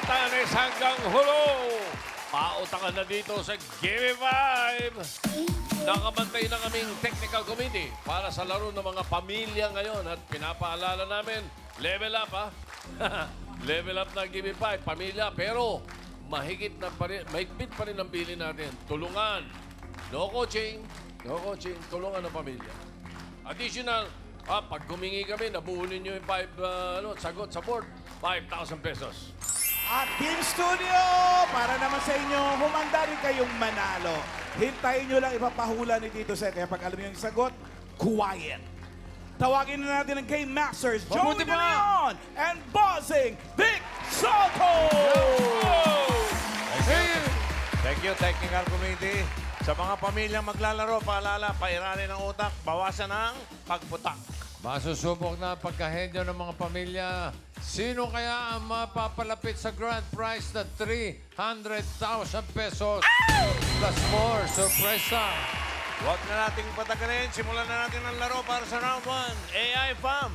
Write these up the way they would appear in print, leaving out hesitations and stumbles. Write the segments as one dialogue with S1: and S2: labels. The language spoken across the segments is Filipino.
S1: Batanes hanggang Hulo. Pautangan na dito sa Gimme 5. Nakabantay na kaming technical committee para sa laro ng mga pamilya ngayon. At pinapaalala namin, level up ha. Level up na Gimme 5, pamilya. Pero mahigpit pa rin ang bili natin. Tulungan. No coaching, tulungan ng pamilya. Additional, pag humingi kami, nabuhunin nyo yung 5 sagot sa board, 5,000 pesos.
S2: At Team Studio, para naman sa inyo, humanda rin kayong manalo. Hintayin nyo lang ipapahula ni Tito Sen. Kaya pag alam nyo yung sagot, quiet. Tawagin na natin ang Game Masters, Joey De Leon and Bossing Vic Soto!
S3: Thank you, Technical Committee. Sa mga pamilyang maglalaro, paalala, pairanin ang utak, bawasan ang pagputak.
S4: Masusubok na pagkahenyo ng mga pamilya. Sino kaya ang mapapalapit sa grand prize na 300,000 pesos? Plus more, sorpresa.
S3: Huwag na nating patagalin. Simulan na natin ang laro para sa round 1. AI Fam.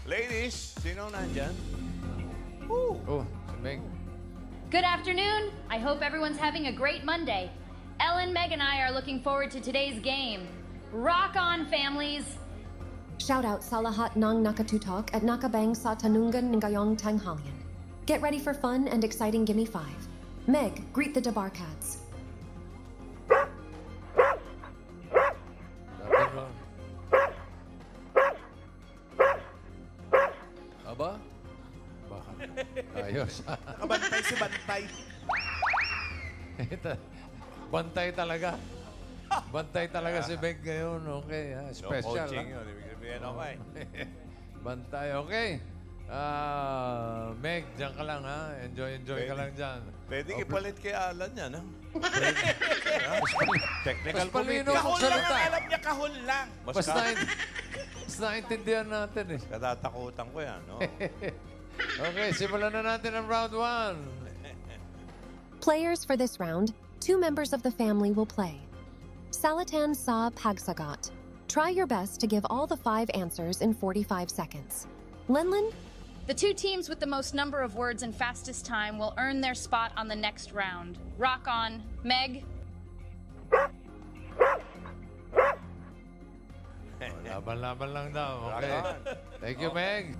S3: Ladies, sino nandyan?
S4: Oh, si Meg.
S5: Good afternoon. I hope everyone's having a great Monday. Ellen, Meg, and I are looking forward to today's game. Rock on, families.
S6: Shout out Salahat Nang Nakatutok at Nakabang sa Tanungan Ngayong Tanghalian. Get ready for fun and exciting Gimme 5. Meg, greet the Dabarcats.
S4: Aba? Baka. Ayos.
S2: Nakabantay si Bantay.
S4: Bantay talaga. Bantay talaga si Meg ngayon. Okay, ha? Special.
S3: Coaching
S4: Ha?
S3: yun. Ibig sabihin, okay.
S4: Bantay, okay. Meg, dyan ka lang, ha? Enjoy ka lang dyan.
S3: Pwede ipalit kay Alan yan, ha? Technical
S4: Mas palino
S3: Committee.
S2: Kahul lang
S4: Salita.
S2: ang alam niya, kahul lang.
S4: Basta naintindihan natin, eh.
S3: Katatakutan ko yan, no?
S4: Okay, simulan na natin ang round 1.
S6: Players for this round, 2 members of the family will play. Salatan Sa Pagsagot. Try your best to give all the 5 answers in 45 seconds. Lenlin?
S5: The 2 teams with the most number of words and fastest time will earn their spot on the next round. Rock on. Meg?
S4: Laban-laban lang daw. Okay. Thank you, Meg.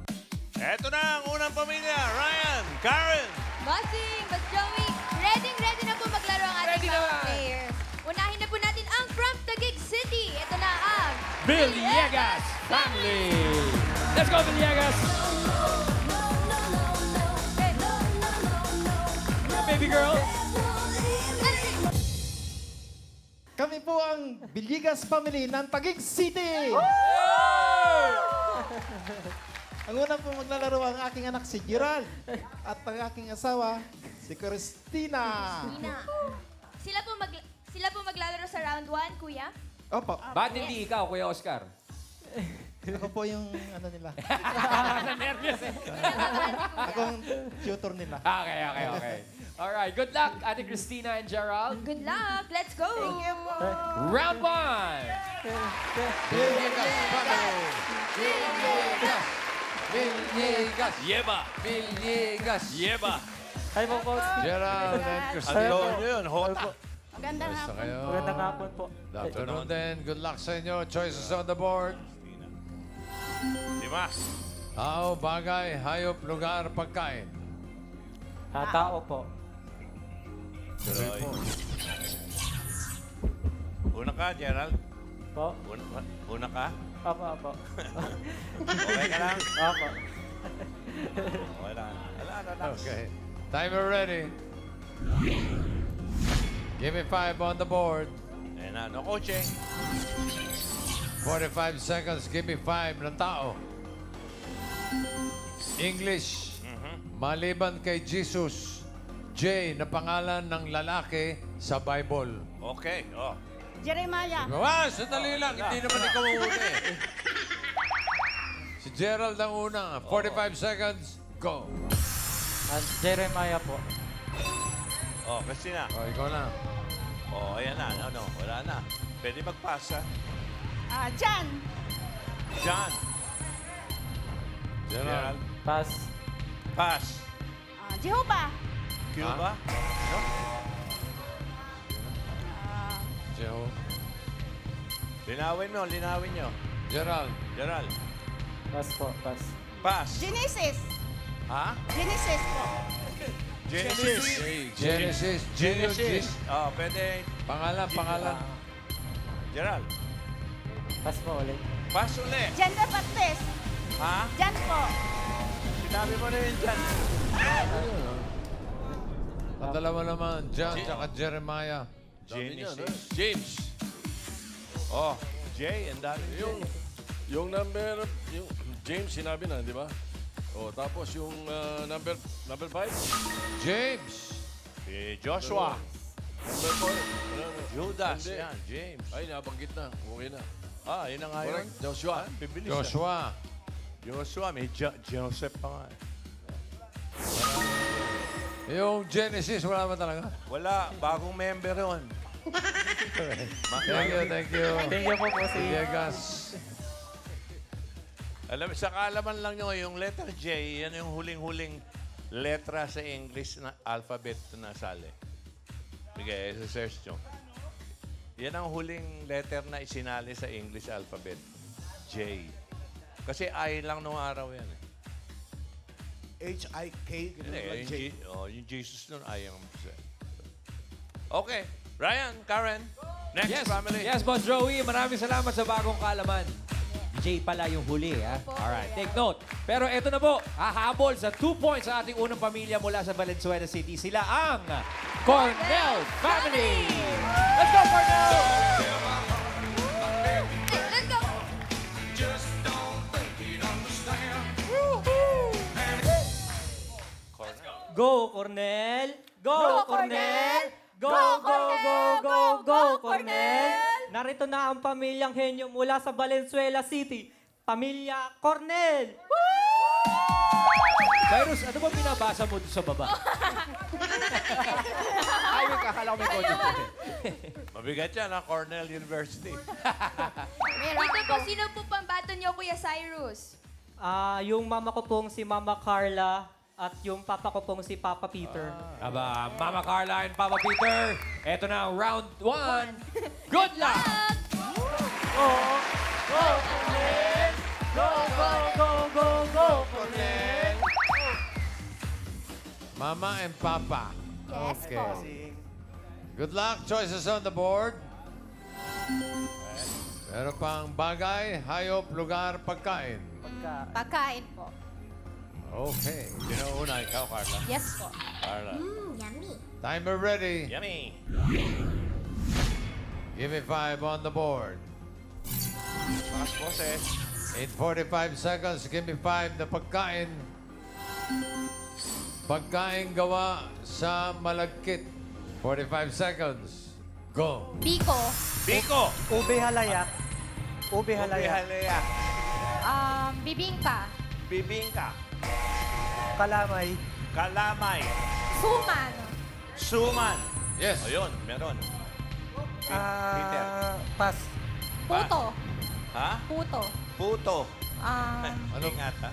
S3: Eto na ang unang pamilya. Ryan, Karen.
S7: Bossing, Boss Joey, ready na po maglaro ang ating mga players. Unahin na po natin ang from Taguig City. Ito na ang
S8: Villegas family. Let's go, Villegas. Baby girl.
S9: Kami po ang Villegas family ng Taguig City. Ang unang po maglalaro ang aking anak si Gerald at ang aking asawa si Christina.
S7: Sila po maglalaro sa round 1, kuya.
S9: Opo.
S8: Ba't hindi ikaw, Kuya Oscar?
S9: Ako po yung ano nila.
S8: Na-nervous eh.
S9: Ako ang tutor nila.
S8: Okay. Alright, good luck, Ate Christina and Gerald.
S7: Good luck. Let's go. Thank you po.
S8: Round 1.
S4: Villegas family. Villegas. Villegas.
S1: Yeba.
S4: Villegas.
S1: Yeba.
S9: Hi po, Coach.
S4: Gerald and
S3: Ang
S4: Christina.
S3: loon nyo yun, hota.
S7: Magandang
S4: Basta kayo.
S9: Magandang hapon po.
S4: Good afternoon din. Good luck sa inyo. Choices on the board.
S3: Dimas.
S4: Tao, bagay, hayop, lugar, pagkain.
S9: Tao po.
S3: Tuloy. Una ka, Gerald.
S9: Po?
S3: Una ka.
S9: Apo.
S3: Okay ka lang.
S9: Apo.
S3: Wala. Relax.
S4: Okay. Timer ready. Give me 5 on the board.
S3: Ayan na, no coaching.
S4: 45 seconds. Give me 5 na tao. English. Maliban kay Jesus, J na pangalan ng lalaki sa Bible.
S3: Okay, oh.
S7: Jeremiah.
S4: Sandali lang. Hindi naman ikaw uli. Si Gerald ang una. 45 seconds. Go.
S9: Jeremiah po.
S3: Oh, Christina.
S4: Ikaw na.
S3: Oh, ayan na. Ano, wala na. Pwede magpasa.
S7: Jan.
S3: John.
S4: Gerald.
S9: Pass.
S3: Pass.
S7: Jehovah.
S3: Cuba? No?
S4: Joe.
S3: Linawin nyo.
S4: Gerald.
S3: Gerald.
S8: Pass po, pass.
S3: Pass.
S7: Genesis.
S3: Ha?
S7: Genesis po.
S3: Genesis.
S4: Genesis.
S3: Genesis. Oh, pwede.
S4: Pangalan.
S3: Gerald.
S8: Pass po ulit.
S3: Pass ulit.
S7: John the Baptist.
S3: Ha?
S7: John po.
S3: Sinabi mo na yun dyan.
S4: Ang dalawa naman, John at Jeremiah.
S3: Genesis.
S1: James.
S3: Oh, Jay, ang dami
S1: Yung number, yung James sinabi na, di ba? O, tapos yung number 5?
S4: James.
S3: Si Joshua.
S1: Number 4?
S3: Judas.
S1: Hindi.
S3: Yan, James.
S1: Ay, nabanggit na. Okay na.
S3: Ah, yun na nga yun.
S1: Correct. Joshua.
S3: Bibilis
S4: Joshua.
S3: Joshua, may Joseph pa nga.
S4: Yung Genesis, wala ba talaga?
S3: Wala, bagong member yun.
S4: Thank you.
S8: Thank you po po si...
S4: Viegas.
S3: Alam, sa kaalaman lang nyo, yung letter J, yan yung huling-huling letra sa English na alphabet na sali. Sige, search nyo. Yan ang huling letter na isinali sa English alphabet. J. Kasi I lang nung araw yan.
S2: H-I-K.
S3: Hindi, yung Jesus nun, I ang... Okay. Ryan, Karen, next family.
S8: Yes, Boss Joey. Maraming salamat sa bagong kaalaman. J pala yung huli, ha? Alright, take note. Pero eto na po, hahabol sa 2 points sa ating unang pamilya mula sa Valenzuela City. Sila ang Cornell Family! Let's go, Cornell!
S7: Let's go.
S10: Go, Cornel!
S7: Go, Cornel!
S10: Go, go, go, go, go, Cornel! Narito na ang pamilyang henyo mula sa Valenzuela City. Pamilya Cornel!
S8: Cyrus, ano ba binabasa mo doon sa baba? Ay, may kakala ko may kode.
S3: Mabigat yan, ha? Cornell University.
S7: Dito po, sino po pambato niyo, Kuya Cyrus?
S10: Yung mama ko pong si Mama Carla at yung papa ko pong si Papa Peter.
S8: Aba, Mama Carla and Papa Peter, eto na ang round 1. Good luck!
S10: Go, Cornel! Go, go, go, go, go, Cornel!
S4: Mama and Papa.
S7: Yes
S4: Okay.
S7: po.
S4: Good luck. Choices on the board. Meron pang bagay, hayop, lugar, pagkain.
S7: Pagkain po.
S4: Okay.
S3: Sino una? Ikaw, Carla?
S7: Yes po.
S3: Carla.
S7: Yummy.
S4: Timer ready.
S3: Yummy.
S4: Give me 5 on the board.
S3: Mas boses.
S4: In 45 seconds, give me 5 na pagkain. Pagkain gawa sa malagkit. 45 seconds. Go.
S7: Biko.
S3: Biko.
S10: Ube halaya. Ube halaya.
S3: Halaya.
S7: Bibingka.
S3: Bibingka.
S10: Kalamay.
S3: Kalamay.
S7: Suman.
S3: Suman.
S4: Yes.
S3: Ayun, meron. Peter.
S10: Pas.
S7: Puto.
S3: Ha?
S7: Puto.
S3: Puto.
S4: Ano?
S3: Ingat, ha?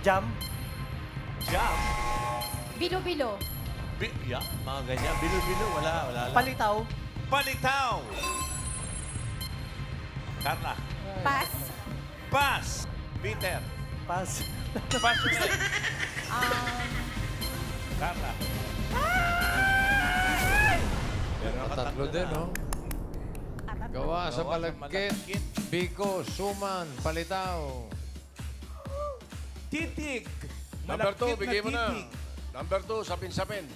S10: Jam.
S3: Jam.
S7: Bilo-bilo.
S3: Yeah, mga ganyan. Bilo-bilo. Wala lang.
S10: Palitaw.
S3: Palitaw. Carla.
S7: Pas.
S3: Pas. Peter.
S10: Pas.
S3: Pas ulit. Carla.
S4: Tatlo din, no? Gawa sa malagkit. Biko, suman, palitaw.
S2: Titig.
S1: Number 2,
S2: Malagkit
S1: bigay mo na.
S2: titig.
S1: Number 2, sapin-sapin.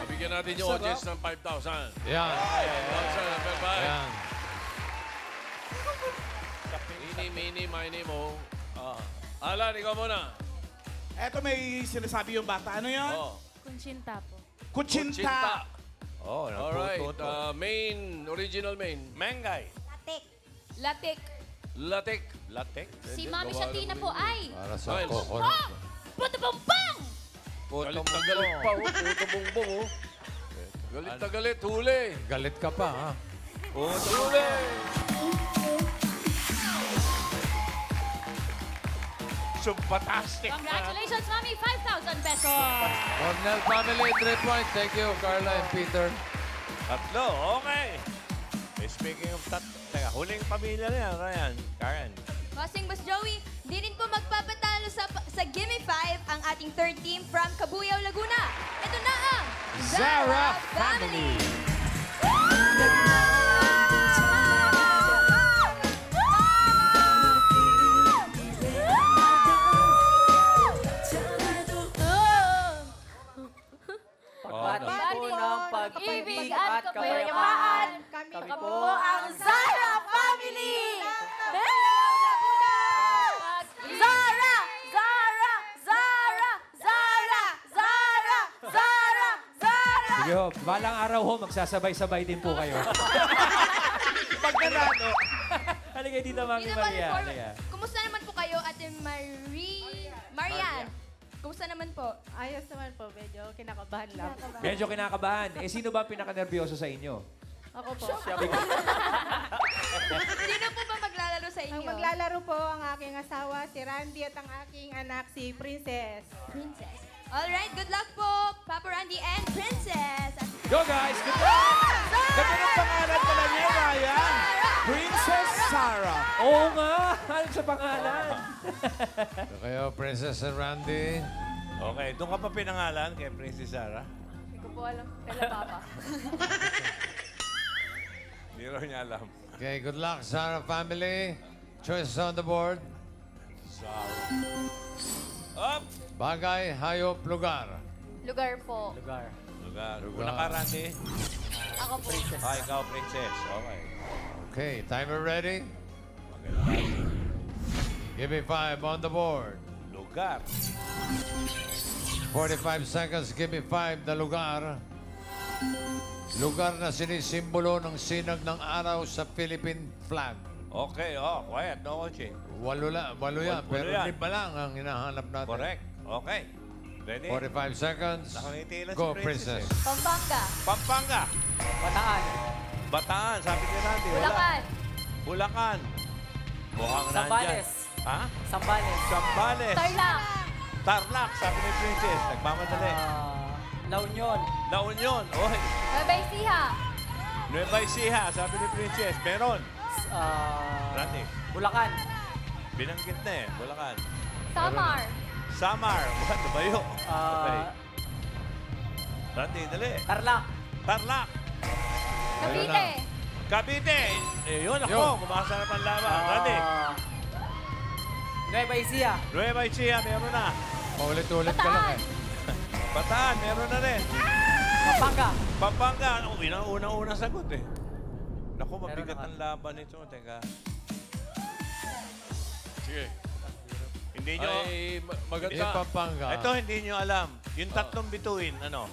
S1: Bigyan natin yung audience ng 5,000.
S4: Yan.
S1: Number 5.
S4: Yan.
S1: Mini, mo. Alan, ikaw muna.
S2: Eto may sinasabi yung bata. Ano yan?
S1: Oh.
S7: Kunchinta po.
S2: Kutsinta.
S3: Oh,
S1: Alright.
S3: naputo.
S1: Main, original main.
S3: Mengay.
S7: Latik. Latik.
S1: Latik.
S3: Latek.
S5: Si Mami Shatina po ay...
S4: Para sa
S1: Miles.
S4: coconut.
S7: Puto bumbang!
S1: Galit na galit pa, oh. Puto bongbong, oh. Galit na galit, huli.
S4: Galit ka pa, ha?
S1: Puto huli.
S3: Fantastic.
S5: Congratulations, Mommy! 5,000 pesos!
S4: Cornell family, 3 points. Thank you, Carla and Peter.
S3: Tatlo, okay. Speaking of teka, huling pamilya na yan, Ryan. Karen.
S7: Bossing Boss Joey, di rin po magpapatalo sa Gimme 5 ang ating third team from Cabuyao, Laguna. Ito na ang
S2: Zara Family.
S10: Pagbati po ng pag-ibig at
S5: kapayapaan.
S10: Kami po ang Zara Family!
S5: Zara! Zara! Zara! Zara! Zara! Zara! Zara!
S8: Sige ho, balang araw ho, magsasabay-sabay din po kayo.
S2: Pag nanalo.
S8: Halika dito, Mami
S7: Dito,
S8: Maria.
S7: Balifor,
S8: Halika.
S7: kumusta naman po kayo, Ate Marian? Kumusta naman po?
S11: Ayos naman po, medyo kinakabahan lang.
S8: Medyo kinakabahan. Eh, sino ba ang pinaka-nervyoso sa inyo?
S11: Ako po.
S7: Sino po ba maglalaro sa inyo?
S11: Ang maglalaro po ang aking asawa, si Randy, at ang aking anak, si Princess.
S7: Princess. Alright, good luck po, Papa Randy and Princess.
S8: Go, guys! Good luck!
S2: Ganda ng pangalan pala niya, Ryan. Princess Sarah.
S8: Oo nga! Ano sa pangalan?
S4: So kayo, Princess and Randy.
S3: Okay, doon ka pa pinangalan kay Princess Sarah?
S11: Hindi ko po alam. Kala Papa.
S3: Hindi raw niya alam.
S4: Okay, good luck, Zara family. Choices on the board.
S3: Up!
S4: Bagay, hayop, lugar.
S5: Lugar po.
S3: Lugar. Una ka, Randy.
S5: Ako po.
S3: Ikaw, Princess. Okay.
S4: Okay, timer ready? Give me 5 on the board.
S3: Lugar.
S4: 45 seconds, give me 5 na lugar. Lugar na sinisimbolo ng sinag ng araw sa Philippine flag.
S3: Okay, quiet. No coaching.
S4: Walo yan,
S3: Walo
S4: pero
S3: yan.
S4: 5 lang ang hinahanap natin.
S3: Correct. Okay. Ready?
S4: 45 seconds.
S3: Nakangiti lang
S4: Go,
S3: si Princess.
S4: Princess.
S5: Pampanga.
S3: Pampanga.
S10: Bataan.
S3: Bataan. Sabi ni Randy. Wala.
S5: Bulacan.
S3: Bulacan. Mukhang
S10: Sambales.
S3: nandyan. Ha?
S10: Sambales.
S3: Sambales.
S5: Tarlac.
S3: Tarlac. Sabi ni Princess. Nagmamadali.
S10: La Union.
S3: La Union. Oy.
S5: Nueva Ecija.
S3: Nueva Ecija. Sabi ni Princess. Meron. Randy.
S10: Bulacan.
S3: Binanggit na eh. Bulacan.
S5: Samar.
S3: Samar. Ano ba yun? Okay. Randy, dali.
S10: Tarlac.
S3: Tarlac.
S5: Cavite.
S3: Cavite. Eh, yun ako.
S4: Yun.
S3: Kumasa na panlaban. Randy.
S10: Nueva Ecija.
S3: Nueva Ecija. Meron na.
S4: Paulit-ulit ka lang
S5: Bataan.
S4: eh.
S3: Bataan. Meron na rin.
S10: Pampanga.
S3: Pampanga. Yun ang unang-unang sagot eh. Naku, mabigat
S10: Meron
S3: ang laban nito. Teka.
S1: Sige.
S3: Hindi nyo...
S1: Ay,
S4: Hindi
S1: maganda.
S4: Pampanga.
S3: Ito, hindi nyo alam. Yung tatlong bituin, ano?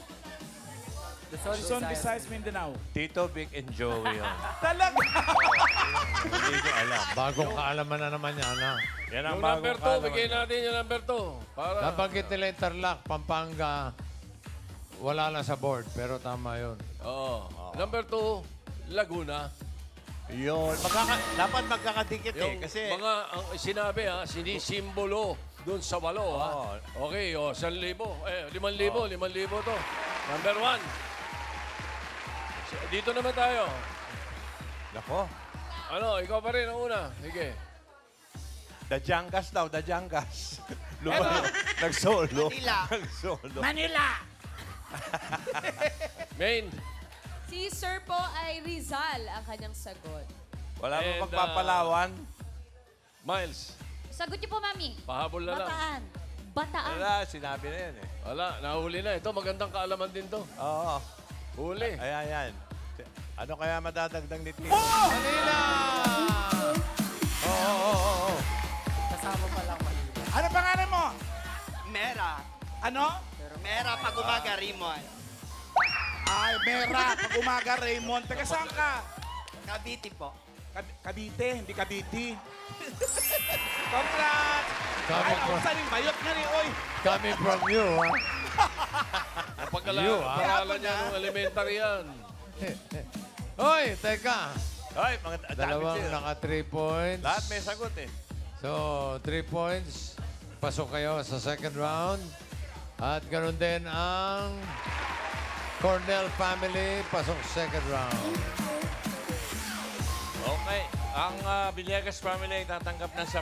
S2: Luzon, Visayas, Mindanao.
S3: Tito, Vic, and Joey yun.
S2: Talaga?
S3: Hindi nyo alam.
S4: Bagong kaalaman na naman yan, ha?
S3: Yan ang
S1: Yung
S3: bagong
S1: number 2,
S3: kaalaman
S1: bigay
S3: nyo.
S1: natin yung number 2. Para...
S4: Nabanggit nila yung Tarlac, Pampanga. Wala lang sa board, pero tama yun.
S1: Oo. Number 2, Laguna.
S3: Yun. Dapat magkakadikit eh.
S1: Yung
S3: Kasi...
S1: mga ang sinabi sinisimbolo doon sa 8
S3: Oo.
S1: Okay, 1,000. 5,000 to. Number 1. Dito naman tayo.
S3: Nako.
S1: Ano, ikaw pa rin ang una. Sige.
S3: Dajangas daw, Dajangas. Nagsolo. Nagsolo.
S1: Main.
S12: Si Sir po ay Rizal ang kanyang sagot.
S3: Wala
S1: And,
S3: mo magpapalawan.
S1: Miles.
S5: Sagot niyo po, Mami.
S1: Pahabol na lang.
S5: Bataan. Bataan.
S3: Wala, sinabi na yan eh.
S1: Wala, nahuli na. Ito, magandang kaalaman din to.
S3: Oo.
S1: Huli.
S3: Ayan. Ano kaya madadagdag ni Tito?
S4: Manila!
S3: Oo.
S10: Kasama pa lang Manila.
S2: Ano pangalan mo?
S13: Mera.
S2: Ano?
S13: Mera pag umaga, Raymond.
S2: Ay, Mera. Pag umaga, Raymond. Taga saan ka?
S13: Cavite po.
S2: Cavite, hindi Cavite. Congrats!
S4: Coming
S2: Ay,
S4: from,
S2: saan yung bayot nga ni Oy?
S4: coming from you, ha?
S1: Napagkalaman paralan niya nung elementary yan.
S4: Hoy, teka.
S3: Ay, mga dami
S4: Dalawang
S3: sila.
S4: naka 3 points.
S3: Lahat may sagot eh.
S4: So, 3 points. pasok kayo sa second round. At ganoon din ang Cornell family, pasok second round.
S3: Okay. Ang Villegas family tatanggap ng 10,000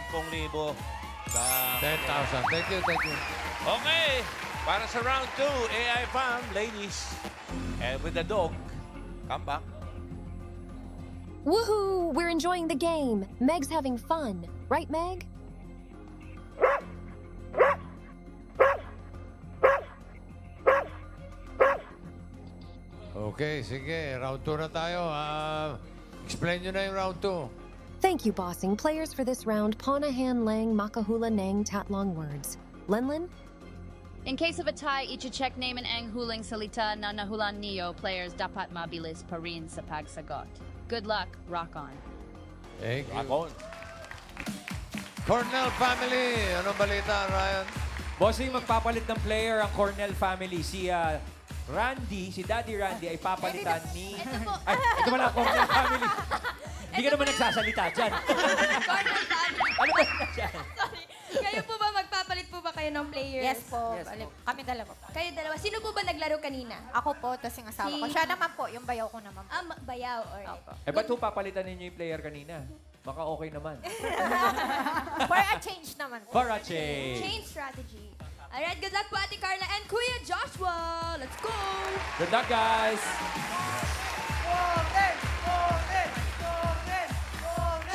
S3: sa
S4: 10,000. Thank you, thank you.
S3: Okay. Para sa round 2, AI fam, ladies. And with the dog, come back.
S6: Woohoo! We're enjoying the game. Meg's having fun. Right, Meg?
S4: Okay, sige. Round 2 na tayo. Explain nyo na yung round 2.
S6: Thank you, bossing. Players for this round, Panahan, Lang, Makahula, Nang, Tatlong words. Lenlin?
S5: In case of a tie, iche-check name and ang huling salita na nahulan niyo. Players dapat mabilis pa rin sa pagsagot. Good luck. Rock on.
S4: Thank you.
S3: Rock on.
S4: Cornell family. Anong balita, Ryan?
S8: Bossing, magpapalit ng player ang Cornell family. Si Randy, si Daddy Randy ay papalitan ni...
S7: Ito po.
S8: Ay, ito pala, Cornell family. Hindi ka naman nagsasalita dyan.
S7: Cornell family.
S8: Ano ba na dyan?
S7: Sorry. Kayo po ba, magpapalit po ba kayo ng players?
S14: Yes po. Kami dalawa po.
S7: Kayo dalawa. Sino po ba naglaro kanina?
S14: Ako po, tapos yung asawa ko. Siya naman po, yung bayaw ko naman po.
S7: Bayaw. Alright.
S8: Eh, ba't po papalitan ninyo yung player kanina? Baka okay naman.
S14: For a change naman po.
S8: For a change.
S7: Change strategy. Alright, good luck po Ate Carla and Kuya Joshua. Let's go!
S8: Good luck, guys!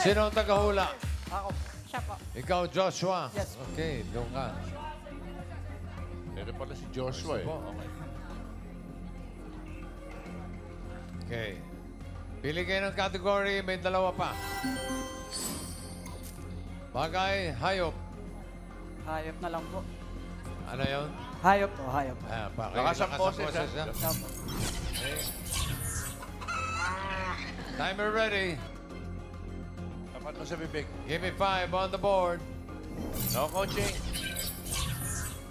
S4: Sino ang tagahula?
S14: Ako. Siya po.
S4: Ikaw, Joshua.
S14: Yes.
S4: Okay, doon ka.
S3: Ito pala si Joshua eh.
S4: Okay. Okay. Pili kayo ng category, may dalawa pa. Bagay, hayop.
S10: Hayop na lang po.
S4: Ano yun?
S10: Hayop po, hayop.
S3: Lakas ang boses,
S4: ha?
S3: ha?
S4: Okay. Timer ready.
S3: Tapat mo sa bibig.
S4: Give me 5 on the board.
S3: No coaching.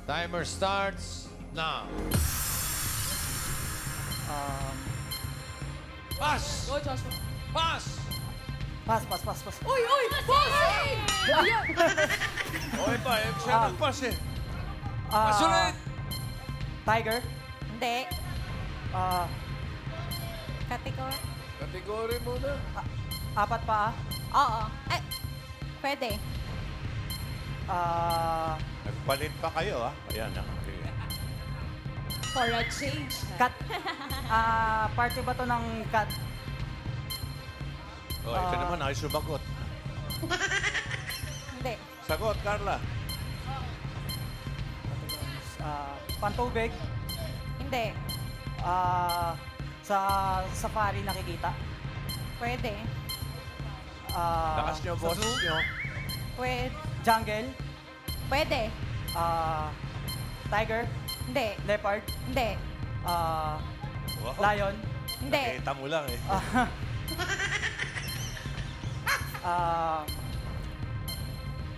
S4: Timer starts now. Pass!
S12: Go, Joshua.
S4: Pass!
S10: Pass.
S12: Uy! Boss!
S3: Okay pa, siya nagpas eh.
S4: Pass ulit!
S10: Tiger.
S14: Hindi.
S7: Category?
S3: Kategory muna.
S10: Apat pa.
S7: Oo. Pwede.
S3: Nagpalit pa kayo, ha? Ayan, ha? Okay.
S12: For a change.
S10: Cat. Party ba to ng cat?
S3: Oh, ito naman, ay sumagot.
S7: Hindi.
S3: Sagot, Carla.
S10: Pantubig.
S7: Hindi.
S10: Sa safari nakikita.
S7: Pwede.
S3: Lakas nyo,
S10: sa
S3: boses
S10: zoo?
S3: nyo.
S7: Pwede.
S10: Jungle.
S7: Pwede.
S10: Tiger.
S7: Hindi.
S10: Leopard.
S7: Hindi.
S10: Lion.
S7: Hindi.
S3: Nakita mo lang eh.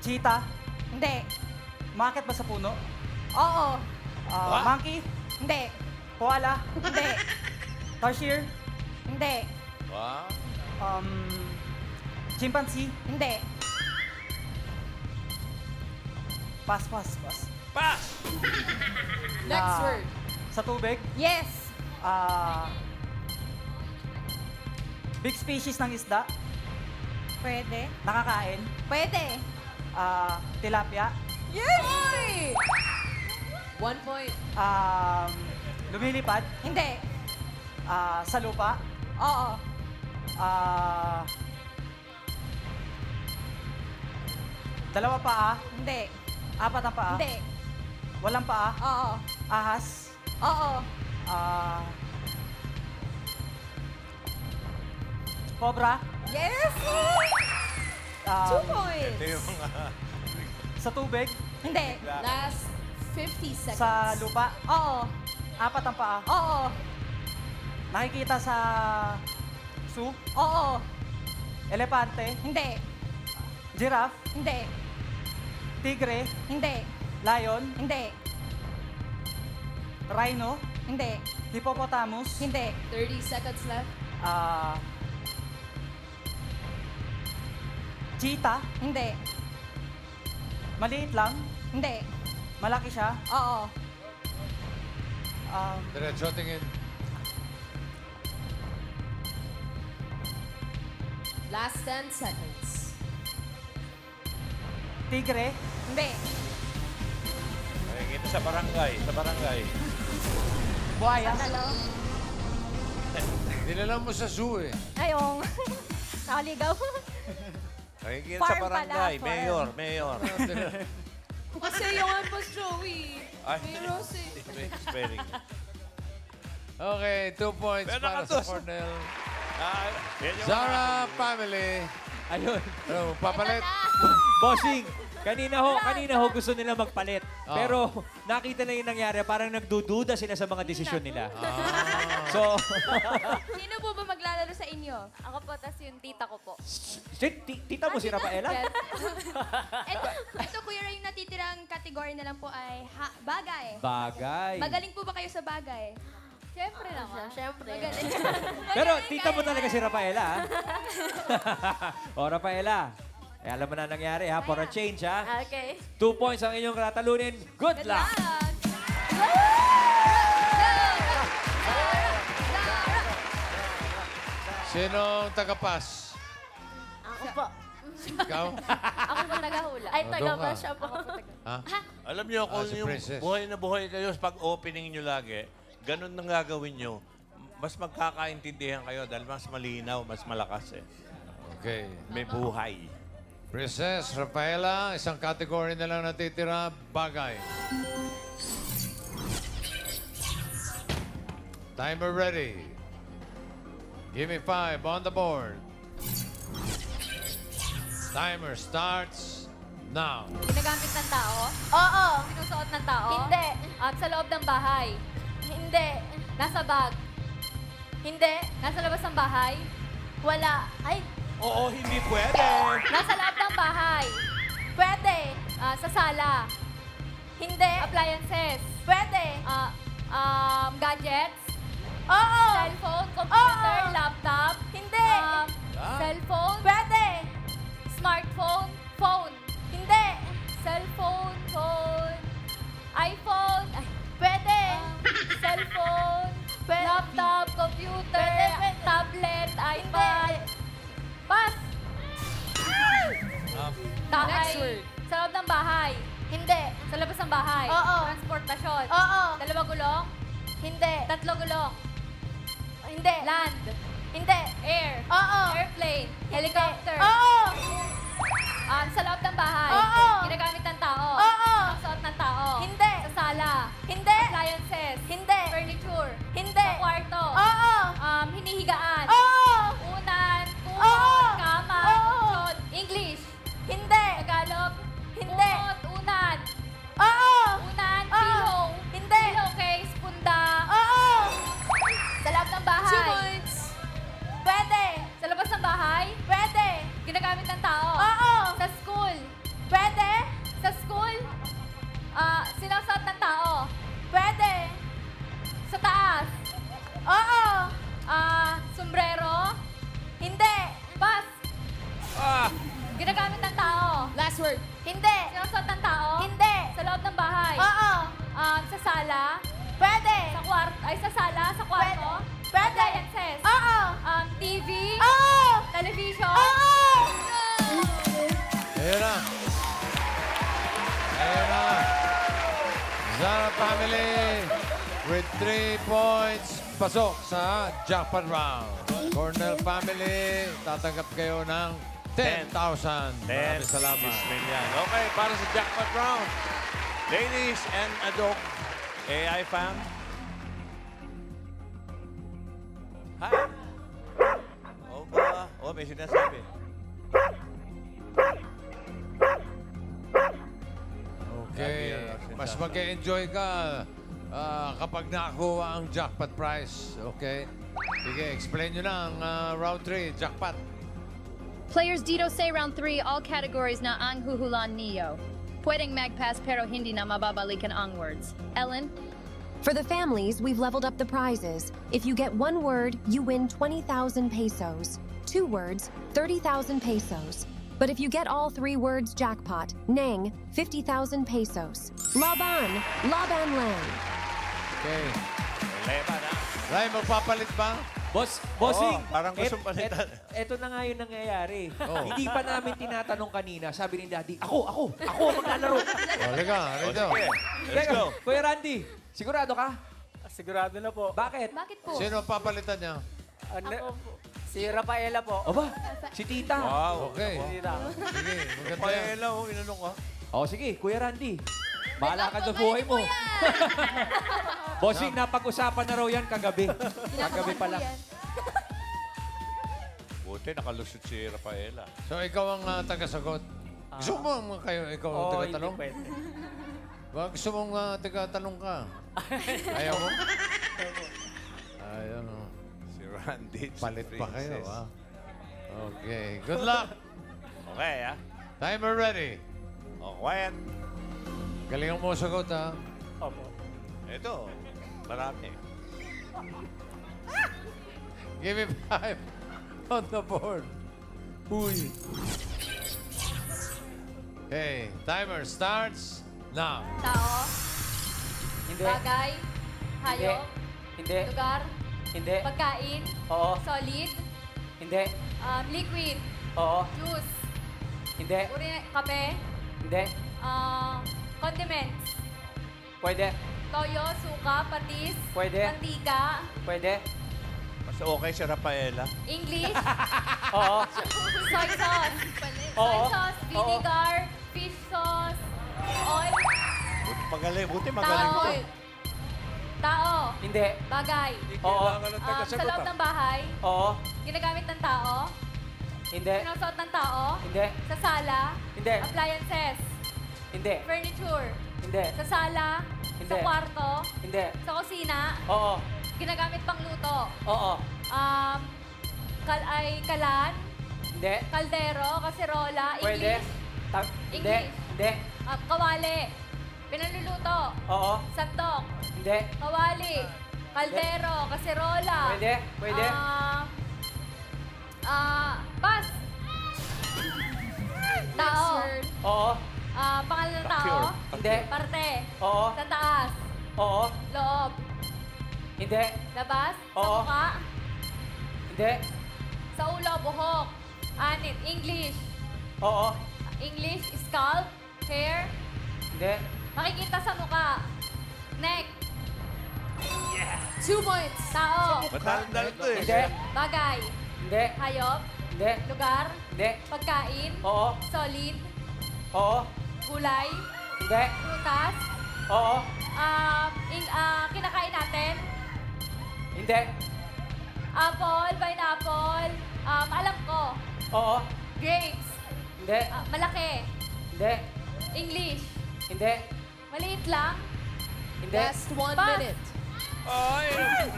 S10: Cheetah.
S7: Hindi.
S10: Market ba sa puno?
S7: Oo.
S10: Monkey.
S7: Hindi.
S10: Koala.
S7: Hindi.
S10: Tarsier.
S7: Hindi.
S3: Wow.
S10: Chimpanzee.
S7: Hindi.
S10: Pass.
S3: Pass!
S12: Next word.
S10: Sa tubig.
S7: Yes.
S10: Big species ng isda.
S7: Pwede.
S10: Nakakain.
S7: Pwede.
S10: Tilapia.
S12: Yes! 1 point.
S10: Lumilipad.
S7: Hindi.
S10: Sa lupa.
S7: Oo.
S10: Dalawa paa.
S7: Hindi.
S10: Apat ang paa.
S7: Hindi.
S10: Walang paa.
S7: Oo.
S10: Ahas.
S7: Oo.
S10: Cobra.
S7: Yes! 2 points.
S3: Ito yung mga...
S10: Sa tubig.
S7: Hindi.
S12: Last 50 seconds.
S10: Sa lupa.
S7: Oo.
S10: Apat ang paa.
S7: Oo.
S10: Nakikita sa zoo.
S7: Oo.
S10: Elepante.
S7: Hindi.
S10: Giraffe.
S7: Hindi.
S10: Tigre.
S7: Hindi.
S10: Lion.
S7: Hindi.
S10: Rhino.
S7: Hindi.
S10: Hippopotamus.
S7: Hindi.
S12: 30 seconds left.
S10: Cheetah.
S7: Hindi.
S10: Maliit lang?
S14: Hindi.
S10: Malaki siya?
S14: Oo.
S4: Diretso tingin.
S12: Last 10 seconds.
S10: Tigre?
S14: Hindi.
S3: Nakikita sa barangay. Sa barangay.
S10: Buhaya?
S4: Dinala mo sa zoo eh.
S14: Ayong. Nakaligaw.
S3: Nakikita
S14: Farm
S3: sa barangay.
S14: pala,
S3: Mayor, mayor.
S12: Kasi yung Boss Joey.
S3: Ay,
S12: May Rosy.
S3: may spelling.
S4: Okay, 2 points
S3: Meron
S4: para
S3: ka
S4: sa
S3: dos.
S4: Cornell.
S3: Yan yung
S4: Zara family.
S8: Ayun.
S4: Ano, papalit?
S8: Bossing, kanina ho gusto nila magpalit.
S4: Oh.
S8: Pero nakita na yung nangyari, parang nagdududa sila sa mga desisyon nila. So,
S7: Sino po ba maglalaro sa inyo?
S14: Ako po, tas yung tita ko po.
S8: tita mo si Rafaela?
S7: Ito, Kuya Ray, yung natitirang category na lang po ay bagay.
S8: Bagay.
S7: Magaling po ba kayo sa bagay?
S14: Siyempre naman. Siyempre.
S7: Magaling.
S8: Pero tita mo talaga si Rafaela, ha? O, Rafaela. Alam mo na nangyari, ha? For a change, ha?
S14: Okay.
S8: 2 points ang inyong tatalunin. Good luck!
S4: Sinong tagapas?
S14: Ako po.
S4: Ikaw?
S14: Ako po tagahula. Ay,
S4: doon ka.
S14: tagaba siya po.
S4: Ha?
S3: Alam niyo, kung
S4: si
S3: yung
S4: Princess.
S3: buhay na buhay kayo pag opening niyo lagi, ganun nang gagawin niyo. Mas magkakaintindihan kayo dahil mas malinaw, mas malakas eh.
S4: Okay.
S3: May buhay.
S4: Princess, Rafaela, isang category na lang natitira, bagay. Timer ready. Give me 5 on the board. Timer starts now.
S5: Ginagamit ng tao?
S14: Oo.
S5: Sinusuot ng tao?
S14: Hindi.
S5: Sa loob ng bahay?
S14: Hindi.
S5: Nasa bag?
S14: Hindi.
S5: Nasa labas ng bahay?
S14: Wala. Ay,
S2: Oo, hindi pwede.
S5: Nasa loob ng bahay?
S14: pwede.
S5: Sa sala?
S14: Hindi.
S5: Appliances?
S14: Pwede.
S5: Gadgets?
S14: Oo.
S5: Cellphone? Computer?
S14: Oo.
S5: Laptop?
S14: Hindi.
S5: Cellphone?
S14: Pwede.
S5: Smartphone? Phone?
S14: Hindi.
S5: Cellphone? Phone? iPhone?
S14: Pwede.
S5: Cellphone?
S14: Pwede.
S5: Laptop? Computer?
S14: Pwede.
S5: Tablet? iPad? Pass!
S12: Next word.
S5: Sa loob ng bahay?
S14: Hindi.
S5: Sa labas ng bahay?
S14: Oo.
S5: Transportasyon?
S14: Oo.
S5: 2 gulong?
S14: Hindi.
S5: 3 gulong?
S14: Hindi.
S5: Land?
S14: Hindi.
S5: Air?
S14: Oo.
S5: Airplane? Helicopter?
S14: Oo.
S5: Sa loob ng bahay?
S14: Oo.
S5: Ginagamit ng tao?
S14: Oo.
S5: Suot ng tao?
S14: Hindi.
S5: Sa sala?
S14: Hindi.
S5: Appliances?
S14: Hindi.
S5: Furniture?
S14: Hindi.
S5: Sa kwarto?
S14: Oo.
S5: Hinihigaan?
S14: Oo.
S5: Unan?
S14: Oo.
S5: Kumot? Kama?
S14: Oo.
S5: Kutsyon? English?
S14: Hindi.
S5: Tagalog?
S14: Hindi.
S5: Kumot? Unan?
S14: Oo.
S5: Unan?
S14: Oo.
S5: Pillow?
S14: Hindi.
S5: Pillowcase? Punda?
S14: Oo.
S5: Sa loob ng bahay?
S12: 2 points.
S5: Pwede. Sa labas ng bahay?
S14: Pwede.
S5: Ginagamit ng tao?
S14: Oo.
S5: Sa school?
S14: Pwede.
S5: Sa school? Sinusot ng tao?
S14: Pwede.
S5: Sa taas?
S14: Oo.
S5: Sombrero?
S14: Hindi.
S5: Pass. Ginagamit ng tao?
S12: Last word.
S14: Hindi.
S5: Sinusot ng tao?
S14: Hindi.
S5: Sa loob ng bahay?
S14: Oo.
S5: Sa sala?
S14: Pwede.
S5: Sa kwarto? Ay, sa sala? Sa kwarto?
S14: Pwede.
S5: Appliances?
S14: Oo.
S5: TV?
S14: Oo.
S5: Television?
S14: Oo.
S4: Ayun na. Ayun na. Zara family with 3 points. Pasok sa jackpot round. Cornell family, tatanggap kayo ng 10,000. Maraming salamat.
S3: Million. Okay, para sa jackpot round. Ladies and adult AI fam. Hi. May sinasabi.
S4: Okay. Mas mag-enjoy ka kapag nakakuha ang jackpot prize. Okay? Sige, explain nyo na ang round 3, jackpot.
S5: Players dito say round 3, all categories na ang huhulan niyo. Pwedeng magpass pero hindi na mababalikan ang words. Ellen?
S6: For the families, we've leveled up the prizes. If you get 1 word, you win 20,000 pesos. 2 words, 30,000 pesos. But if you get all 3 words jackpot, Neng, 50,000 pesos. Laban, Laban Lang.
S4: Okay.
S3: Leba na.
S4: Ray, magpapalit ba?
S8: Bossing,
S3: parang gusto palitan.
S8: Eto na nga yung nangyayari.
S4: Oh.
S8: Hindi pa namin tinatanong kanina. Sabi ni Daddy, ako maglalaro.
S4: Halika, rito.
S3: Let's go.
S8: Kuya Randy, sigurado ka?
S10: Sigurado na po.
S8: Bakit?
S7: Bakit po?
S4: Sino ang papalitan niya?
S10: Ako po. Si Rafaela po.
S8: Aba, si Tita.
S3: Wow.
S4: Okay.
S10: Tita.
S4: Sige, maganda yan.
S3: Paela, inanong ka.
S8: Sige, Kuya Randy. Bahala ka sa buhay mo. Bossing, napag-usapan na raw yan kagabi. Kagabi pa lang.
S3: Buti, nakalusot si Rafaela.
S4: So, ikaw ang tagasagot. Gusto mo kayo, ikaw ang tagatanong?
S10: Hindi pwede.
S4: Gusto mong tagatanong ka? Ayaw mo? Ayaw mo.
S3: Si Randy.
S4: Palit pa kayo, ha? Okay. Good luck.
S3: Okay, ha?
S4: Timer ready.
S3: Oh, quiet.
S4: Galingan mo sagot, ha?
S10: Opo.
S3: Ito, marami.
S4: Give me 5 on the board. Uy. Okay. Timer starts now.
S7: Tao,
S10: Hindi.
S7: bagay, hayop,
S10: Hindi.
S7: lugar,
S10: Hindi.
S7: pagkain,
S10: Oo.
S7: solid,
S10: Hindi.
S7: liquid,
S10: Oo.
S7: juice,
S10: Hindi.
S7: kape,
S10: Hindi.
S7: condiments,
S10: Pwede.
S7: toyo, suka, patis,
S10: Pwede.
S7: mantika,
S10: Pwede.
S3: Mas okay si Rafaela.
S7: English,
S10: Oo.
S7: soy sauce, soy
S10: Oo.
S7: sauce,
S10: Oo.
S7: vinegar, fish sauce, oil,
S3: Buti magaling
S7: tao,
S3: to.
S7: tao,
S10: Hindi.
S7: bagay,
S10: Oo.
S7: sa loob ng bahay,
S10: Oo.
S7: ginagamit ng tao,
S10: Hindi.
S7: sinusuot ng tao,
S10: Hindi.
S7: sa sala,
S10: Hindi.
S7: appliances,
S10: Hindi.
S7: furniture,
S10: Hindi.
S7: sa sala,
S10: Hindi.
S7: sa kwarto,
S10: Hindi.
S7: sa kusina,
S10: Oo.
S7: ginagamit pang luto,
S10: Oo.
S7: kalan,
S10: Hindi.
S7: kaldero, kaserola,
S10: Pwede.
S7: English,
S10: Hindi.
S7: English.
S10: Hindi.
S7: Kawali, pinanluluto,
S10: Oo.
S7: sandok,
S10: Hindi.
S7: kawali, kaldero, kaserola,
S10: Pwede. Pwede.
S7: pas, tao,
S10: Oo.
S7: pangalan ng tao,
S10: Hindi.
S7: parte,
S10: Oo.
S7: sa taas,
S10: Oo.
S7: loob,
S10: Hindi.
S7: labas, sa
S10: Oo.
S7: mukha,
S10: Hindi.
S7: sa ulo, buhok, anit, English,
S10: Oo.
S7: English, scalp, hair,
S10: Hindi.
S7: makikita sa mukha, neck, 2 points, tao,
S3: Matalang to eh.
S10: Hindi.
S7: bagay,
S10: Hindi.
S7: hayop,
S10: Hindi.
S7: lugar,
S10: Hindi.
S7: pagkain,
S10: Oo.
S7: solid,
S10: Oo.
S7: gulay,
S10: Hindi.
S7: prutas,
S10: Oo.
S7: kinakain natin,
S10: Hindi.
S7: apple, pineapple, alam ko,
S10: Oo.
S7: grapes,
S10: Hindi.
S7: malaki,
S10: Hindi.
S7: English,
S10: Hindi.
S7: maliit lang,
S10: Hindi.
S7: Pass.
S3: Ay,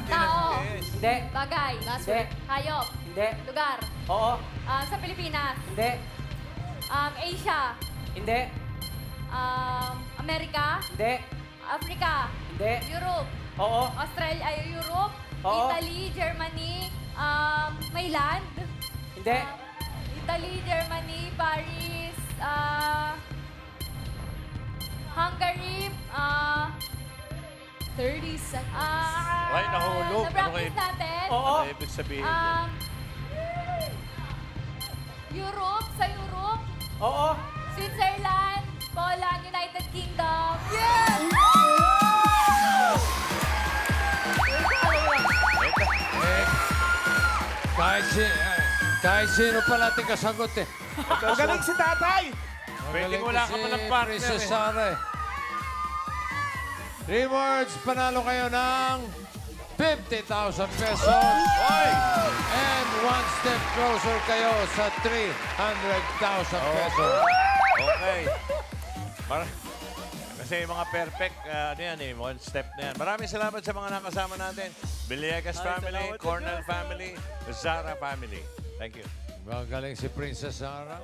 S7: Tao,
S10: Hindi.
S7: bagay,
S10: Hindi.
S7: hayop,
S10: Hindi.
S7: lugar,
S10: Oo.
S7: sa Pilipinas,
S10: Hindi.
S7: Asia,
S10: Hindi.
S7: Amerika,
S10: Hindi.
S7: Africa,
S10: Hindi.
S7: Europe,
S10: Oo.
S7: Australia, Europe,
S10: Oo.
S7: Italy, Germany, may land,
S10: Hindi.
S7: Italy, Germany, Paris, Hungary, 30 seconds.
S3: Ay, nahulog.
S7: Na-practice natin.
S10: Oo.
S3: Ano ibig sabihin?
S7: Europe, sa Europe,
S10: Oo.
S7: Switzerland, Poland, United Kingdom.
S4: Kahit sino pala kasagot eh.
S2: Magaling si tatay.
S3: Pwede wala ka pa ng partner
S4: Princess
S3: eh.
S4: Sara eh. 3 words, panalo kayo ng 50,000 pesos. And one step closer kayo sa 300,000 pesos.
S3: Okay. Kasi yung mga perfect, ano yan eh, one step na yan. Maraming salamat sa mga nakasama natin. Villegas family, Cornell family, Zara family. Thank you.
S4: Magaling si Princess Sara.